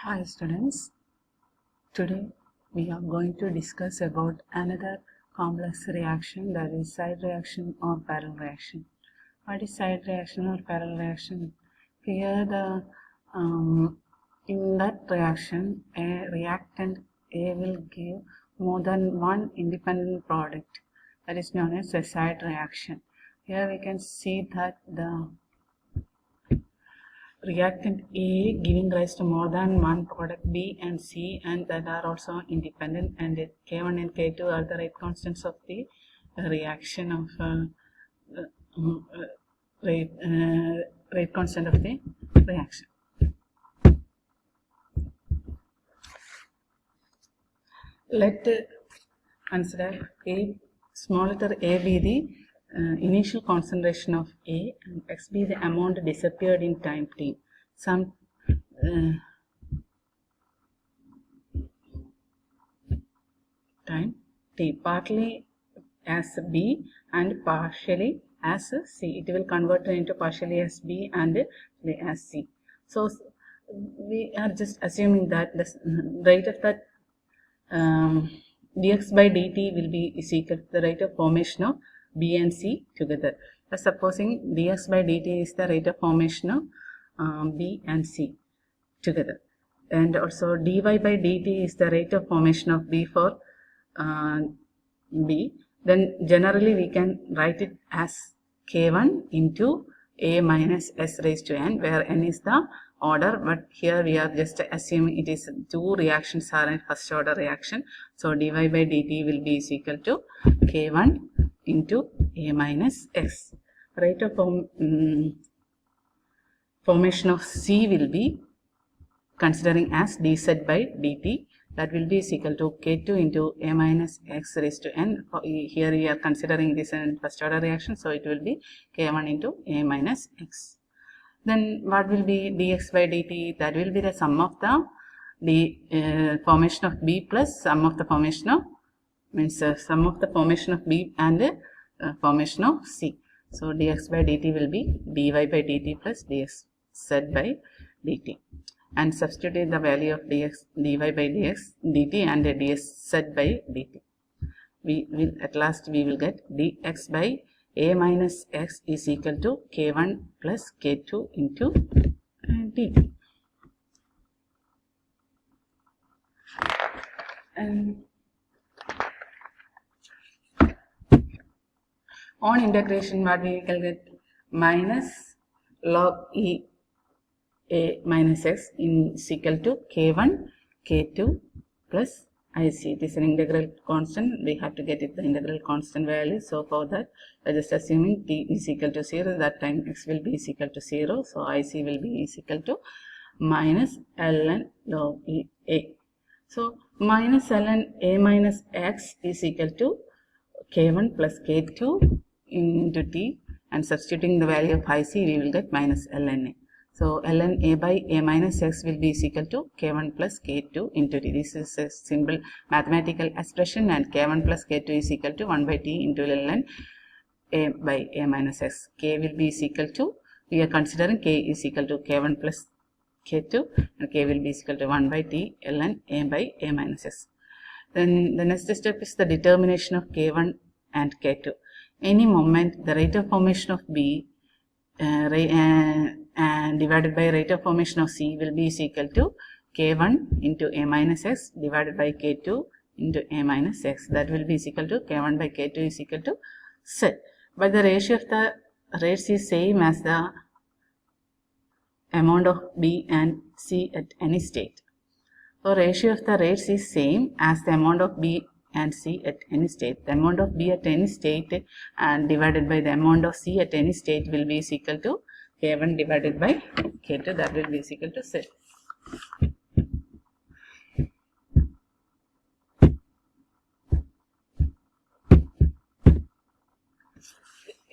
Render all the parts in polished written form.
Hi students, today we are going to discuss about another complex reaction, that is side reaction or parallel reaction. What is side reaction or parallel reaction? Here in that reaction a reactant A will give more than one independent product, that is known as a side reaction. Here we can see that the reactant A giving rise to more than one product B and C, and that are also independent, and K1 and K2 are the rate constants of the reaction of rate constant of the reaction. Let consider small letter A be the initial concentration of A and X be the amount disappeared in time t. Some time t, partly as B and partially as C. It will convert into partially as B and as C. So we are just assuming that the rate of that dx by dt will be is equal to the rate of formation of B and C together. Supposing dx by dt is the rate of formation of B and C together, and also dy by dt is the rate of formation of B for B, then generally we can write it as K1 into A minus S raised to N, where N is the order, but here we are just assuming it is two reactions are in first order reaction. So dy by dt will be is equal to K1 into A minus S. Rate of formation of C will be considering as dz by dt, that will be is equal to K2 into A minus X raised to N. Here we are considering this in first order reaction, so it will be K1 into A minus X. Then what will be dx by dt? That will be the sum of the formation of B plus sum of the formation of sum of the formation of B and the formation of C. So dx by dt will be dy by dt plus dx z by dt, and substitute the value of dy by dt and ds z by dt. We will at last we will get dx by A minus X is equal to K1 plus K2 into dt. And on integration, what we will get minus log E A minus X is equal to K1 K2 plus IC. It is an integral constant. We have to get it the integral constant value. So for that, we are just assuming t is equal to 0. That time x will be is equal to 0. So IC will be is equal to minus ln log E A. So minus ln A minus X is equal to K1 plus K2 into t, and substituting the value of IC, we will get minus ln A. So ln A by A minus X will be is equal to K1 plus K2 into t. This is a simple mathematical expression, and K1 plus K2 is equal to 1 by t into ln A by A minus X. K will be is equal to, we are considering K is equal to K1 plus K2, and K will be is equal to 1 by t ln A by A minus X. Then the next step is the determination of K1 and K2. Any moment the rate of formation of B and divided by rate of formation of C will be is equal to K1 into A minus X divided by K2 into A minus X. That will be is equal to K1 by K2 is equal to Z. But the ratio of the rates is same as the amount of B and C at any state. So ratio of the rates is same as the amount of B and C at any state. The amount of B at any state and divided by the amount of C at any state will be is equal to K1 divided by K2. That will be is equal to Z.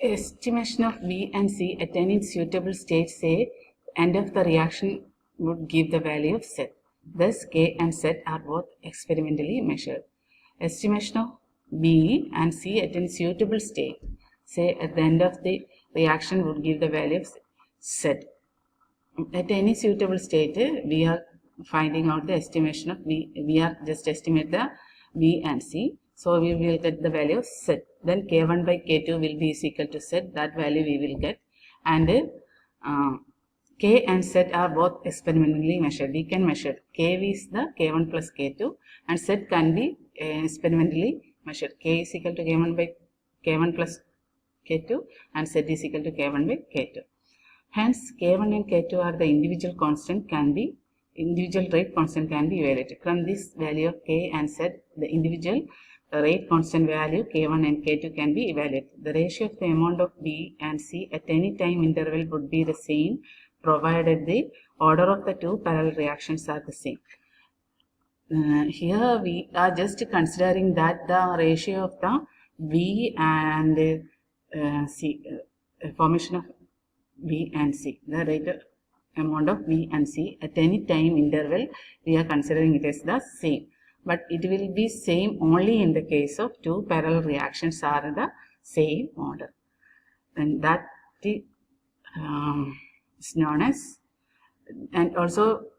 Estimation of B and C at any suitable state, say end of the reaction, would give the value of Z. Thus K and Z are both experimentally measured. Estimation of B and C at any suitable state, say at the end of the reaction, would give the value of Z. At any suitable state, we are finding out the estimation of B. We are just estimate the B and C. So we will get the value of Z. Then K1 by K2 will be is equal to Z. That value we will get. And K and Z are both experimentally measured. We can measure K is the K1 plus K2 and Z can be experimentally measured. K is equal to K1 by K1 plus K2 and Z is equal to K1 by K2. Hence, K1 and K2 are the individual rate constant can be evaluated. From this value of K and Z, the individual rate constant value K1 and K2 can be evaluated. The ratio of the amount of B and C at any time interval would be the same provided the order of the two parallel reactions are the same. Here we are just considering that the ratio of the B and C, formation of B and C, the rate amount of B and C at any time interval, we are considering it as the same. But it will be same only in the case of two parallel reactions are the same order. And that is known as, and also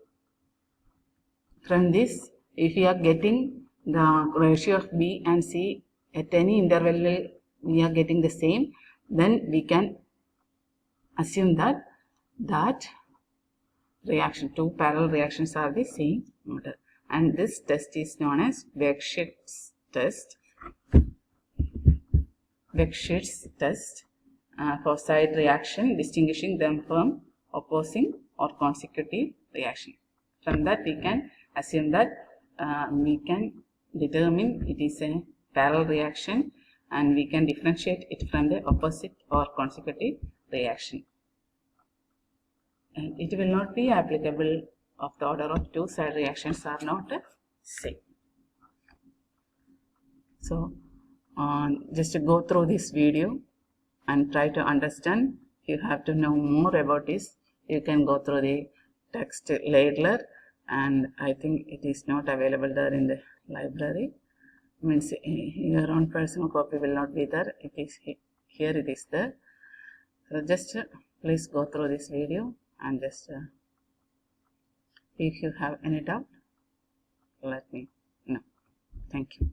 from this, if we are getting the ratio of B and C at any interval, we are getting the same, then we can assume that reaction, two parallel reactions are the same order. And this test is known as Weck-Schütz test. Weck-Schütz test for side reaction, distinguishing them from opposing or consecutive reaction. From that we can assume that we can determine it is a parallel reaction and we can differentiate it from the opposite or consecutive reaction. And it will not be applicable of the order of two side reactions are not same. So just to go through this video and try to understand. If you have to know more about this, you can go through the text Ladler, and I think it is not available there in the library. Means your own personal copy will not be there. It is here, it is there. So just please go through this video and just if you have any doubt, let me know. Thank you.